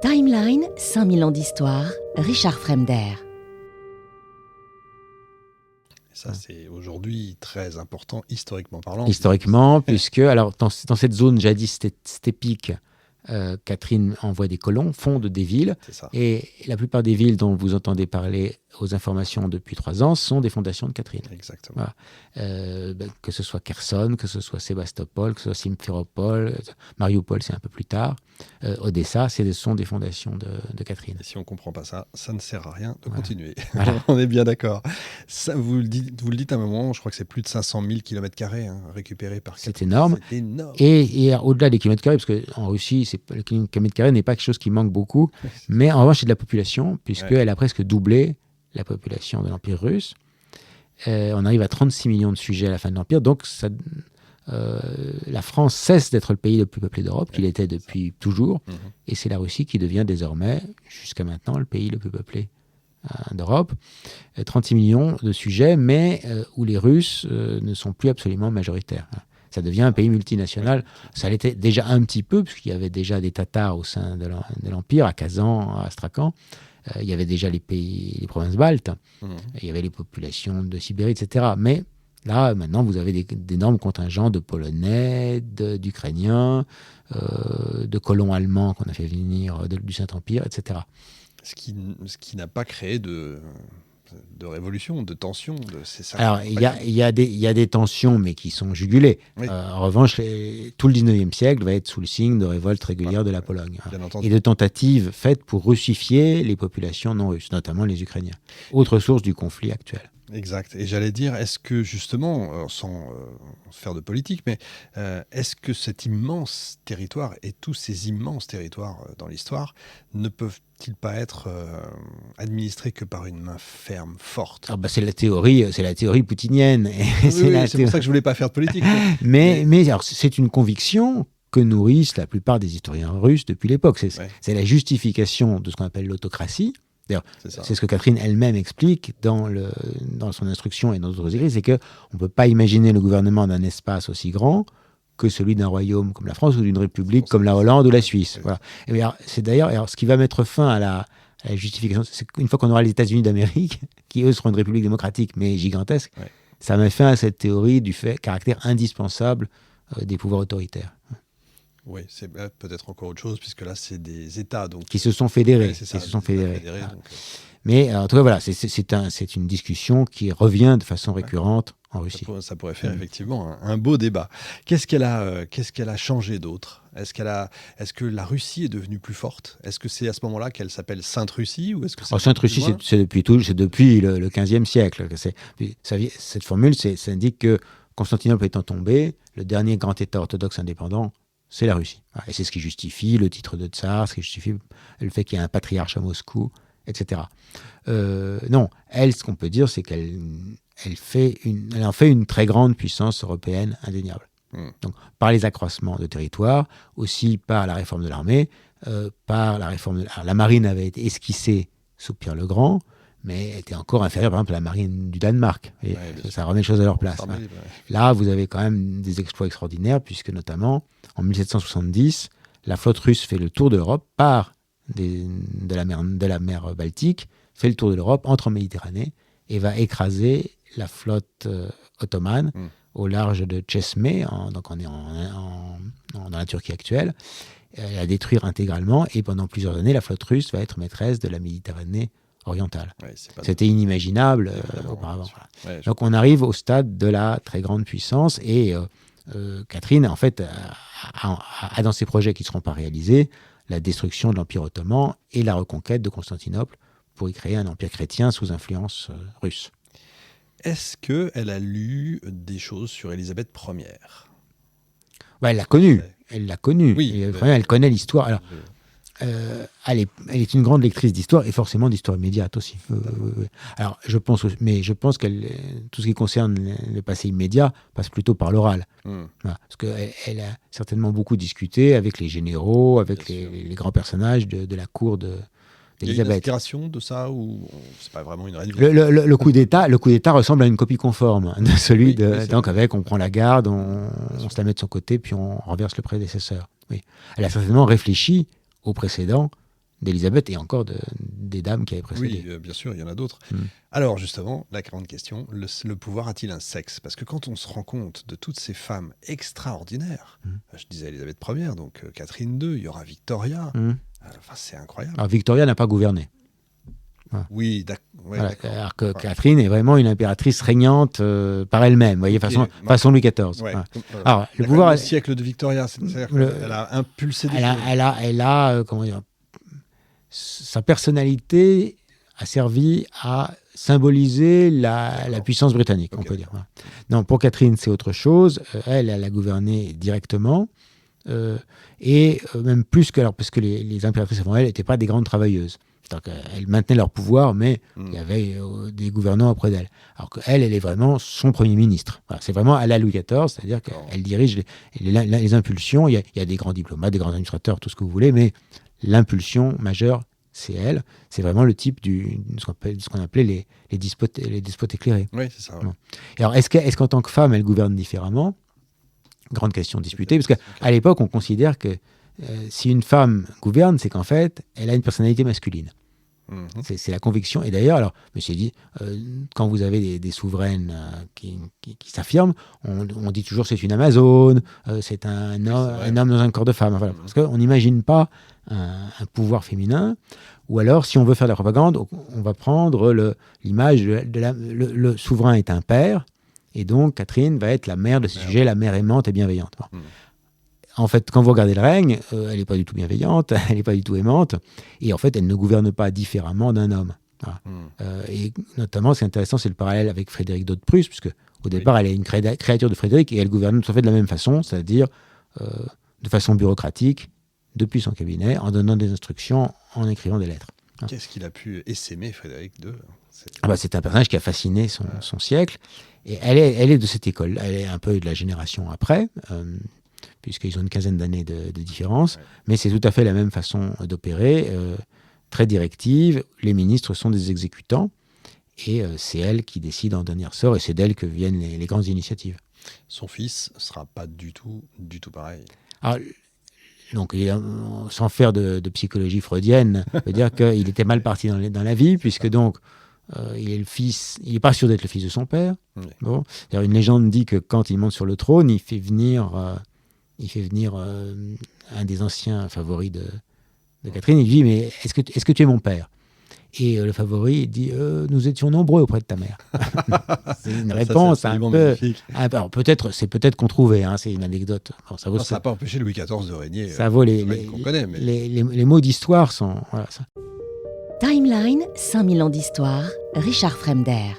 Timeline, 5000 ans d'histoire, Richard Fremder. Ça, c'est aujourd'hui très important, historiquement parlant. Historiquement, puisque alors, dans cette zone jadis stépique, Catherine envoie des colons, fonde des villes, C'est ça. et la plupart des villes dont vous entendez parler aux informations depuis 3 ans sont des fondations de Catherine. Exactement. Voilà. Que ce soit Kherson, que ce soit Sébastopol, que ce soit Simferopol, Mariupol, c'est un peu plus tard. Odessa, ce sont des fondations de Catherine. Et si on ne comprend pas ça, ça ne sert à rien de continuer. Voilà. On est bien d'accord. Ça, vous le dites à un moment, je crois que c'est plus de 500 000 km² récupérés par C'est Catherine. énorme. C'est énorme. Et au-delà des kilomètres carrés, parce qu'en Russie, le kilomètre carré n'est pas quelque chose qui manque beaucoup, mais en revanche, c'est de la population, puisqu'elle a presque doublé la population de l'Empire russe. On arrive à 36 millions de sujets à la fin de l'Empire, donc la France cesse d'être le pays le plus peuplé d'Europe, qu'il était depuis toujours, et c'est la Russie qui devient désormais, jusqu'à maintenant, le pays le plus peuplé d'Europe. 36 millions de sujets, mais où les Russes ne sont plus absolument majoritaires. Ça devient un pays multinational. Ça l'était déjà un petit peu, puisqu'il y avait déjà des Tatars au sein de l'Empire, à Kazan, à Astrakhan. Il y avait déjà les provinces baltes. Il y avait les populations de Sibérie, etc. Mais là, maintenant, vous avez d'énormes contingents de Polonais, d'Ukrainiens, de colons allemands qu'on a fait venir du Saint-Empire, etc. Ce qui n'a pas créé de révolution, de tension. Alors, il y a des tensions, mais qui sont jugulées. Oui. En revanche, tout le 19e siècle va être sous le signe de révoltes régulières de la Pologne. Bien entendu. Et de tentatives faites pour russifier les populations non russes, notamment les Ukrainiens. Autre source du conflit actuel. Exact. Et j'allais dire, est-ce que justement, sans faire de politique, mais est-ce que cet immense territoire et tous ces immenses territoires dans l'histoire ne peuvent-ils pas être administrés que par une main ferme, forte ? C'est la théorie poutinienne. Oui, c'est pour ça que je voulais pas faire de politique. Mais alors, c'est une conviction que nourrissent la plupart des historiens russes depuis l'époque. C'est la justification de ce qu'on appelle l'autocratie. D'ailleurs, c'est ce que Catherine elle-même explique dans son instruction et dans d'autres écrits, c'est qu'on ne peut pas imaginer le gouvernement d'un espace aussi grand que celui d'un royaume comme la France ou d'une république comme la Hollande ou la Suisse. Voilà. Et bien, c'est d'ailleurs ce qui va mettre fin à la justification, c'est qu'une fois qu'on aura les États-Unis d'Amérique, qui eux seront une république démocratique mais gigantesque, ça met fin à cette théorie du caractère indispensable des pouvoirs autoritaires. Oui, c'est peut-être encore autre chose, puisque là, c'est des États. Donc, qui se sont fédérés. Mais en tout cas, voilà, c'est une discussion qui revient de façon récurrente en Russie. Ça pourrait faire effectivement un beau débat. Qu'est-ce qu'elle a changé d'autre ? Est-ce que la Russie est devenue plus forte ? Est-ce que c'est à ce moment-là qu'elle s'appelle Sainte-Russie ou est-ce que Sainte-Russie, c'est depuis le XVe siècle. Cette formule, ça indique que Constantinople étant tombé, le dernier grand État orthodoxe indépendant, c'est la Russie. Et c'est ce qui justifie le titre de tsar, ce qui justifie le fait qu'il y ait un patriarche à Moscou, etc. Non, elle, ce qu'on peut dire, c'est qu'elle en fait une très grande puissance européenne indéniable. Donc, par les accroissements de territoire, aussi par la réforme de l'armée, par la réforme la marine avait été esquissée sous Pierre le Grand, mais était encore inférieure, par exemple, à la marine du Danemark. Et ça remet les choses à leur place. Là, vous avez quand même des exploits extraordinaires, puisque notamment, en 1770, la flotte russe fait le tour de l'Europe, part de la mer Baltique, fait le tour de l'Europe, entre en Méditerranée, et va écraser la flotte ottomane au large de Çeşme, donc on est dans la Turquie actuelle, la détruire intégralement, et pendant plusieurs années, la flotte russe va être maîtresse de la Méditerranée orientale. C'était inimaginable auparavant. Voilà. Donc on arrive au stade de la très grande puissance, et Catherine, en fait, a dans ses projets qui ne seront pas réalisés, la destruction de l'Empire ottoman et la reconquête de Constantinople pour y créer un empire chrétien sous influence russe. Est-ce qu'elle a lu des choses sur Élisabeth Ière ? Elle l'a connue. Oui, elle connaît l'histoire. Alors, elle est une grande lectrice d'histoire et forcément d'histoire immédiate aussi. Alors, je pense qu'elle, tout ce qui concerne le passé immédiat passe plutôt par l'oral. Voilà, parce qu'elle a certainement beaucoup discuté avec les généraux, avec les grands personnages de la cour d'Élisabeth. Il y a une inspiration de ça ou c'est pas vraiment une réalité ? Le coup d'État ressemble à une copie conforme de celui donc on prend la garde, on se la met de son côté, puis on renverse le prédécesseur. Oui. Elle a certainement réfléchi au précédent d'Élisabeth et encore des dames qui avaient précédé. Oui, bien sûr, il y en a d'autres. Mm. Alors justement, la grande question, le pouvoir a-t-il un sexe? Parce que quand on se rend compte de toutes ces femmes extraordinaires, je disais Élisabeth Ier, donc Catherine II, il y aura Victoria, enfin, c'est incroyable. Alors Victoria n'a pas gouverné. Oui, Voilà, d'accord. alors que Catherine est vraiment une impératrice régnante par elle-même, vous voyez, façon Louis XIV. Ouais. Voilà. Alors, Alors, le le pouvoir, siècle de Victoria, c'est-à-dire qu'elle a impulsé des choses. elle a comment dire, sa personnalité a servi à symboliser la puissance britannique, on peut dire. Voilà. Non, pour Catherine, c'est autre chose. Elle a gouverné directement. Et même plus que... Alors, parce que les impératrices avant elle n'étaient pas des grandes travailleuses. Elles maintenaient leur pouvoir, mais il y avait des gouvernants auprès d'elle. Alors qu'elle, elle est vraiment son Premier ministre. Voilà, c'est vraiment à la Louis XIV, c'est-à-dire qu'elle dirige les impulsions. Il y a des grands diplomates, des grands administrateurs, tout ce que vous voulez, mais l'impulsion majeure, c'est elle. C'est vraiment le type de ce qu'on appelait les despotes éclairés. Oui, c'est ça. Ouais. Bon. Alors, est-ce qu'en tant que femme, elle gouverne différemment? Grande question disputée, parce qu'à l'époque, on considère que si une femme gouverne, c'est qu'en fait, elle a une personnalité masculine. C'est la conviction. Et d'ailleurs, alors, je me suis dit, quand vous avez des souveraines qui s'affirment, on dit toujours c'est une Amazone, c'est un homme dans un corps de femme. Voilà, parce qu'on n'imagine pas un pouvoir féminin. Ou alors, si on veut faire de la propagande, on va prendre l'image le souverain est un père, et donc Catherine va être la mère de ce sujet, la mère aimante et bienveillante. Bon. En fait, quand vous regardez le règne, elle n'est pas du tout bienveillante, elle n'est pas du tout aimante, et en fait, elle ne gouverne pas différemment d'un homme. Voilà. Et notamment, ce qui est intéressant, c'est le parallèle avec Frédéric II de Prusse, puisque au départ, elle est une créature de Frédéric, et elle gouverne tout à fait de la même façon, c'est-à-dire de façon bureaucratique, depuis son cabinet, en donnant des instructions, en écrivant des lettres. Qu'est-ce qu'il a pu essaimer, Frédéric II? C'est un personnage qui a fasciné son siècle, et elle est de cette école, elle est un peu de la génération après, puisqu'ils ont une quinzaine d'années de différence, mais c'est tout à fait la même façon d'opérer, très directive. Les ministres sont des exécutants, et c'est elle qui décide en dernier ressort, et c'est d'elle que viennent les grandes initiatives. Son fils ne sera pas du tout pareil. Alors, donc, sans faire de psychologie freudienne, on peut dire qu'il était mal parti dans la vie, puisque donc, il n'est pas sûr d'être le fils de son père. Oui. Bon. D'ailleurs, une légende dit que quand il monte sur le trône, il fait venir un des anciens favoris de Catherine. Il lui dit, mais est-ce que tu es mon père? Et le favori dit, nous étions nombreux auprès de ta mère. C'est une réponse un peu... Alors c'est peut-être qu'on trouvait, hein, c'est une anecdote. Bon, ça n'a pas empêché Louis XIV de régner. Ça vaut qu'on connaît, mais... les mots d'histoire sont... Voilà, ça. Timeline, 5000 ans d'histoire, Richard Fremder.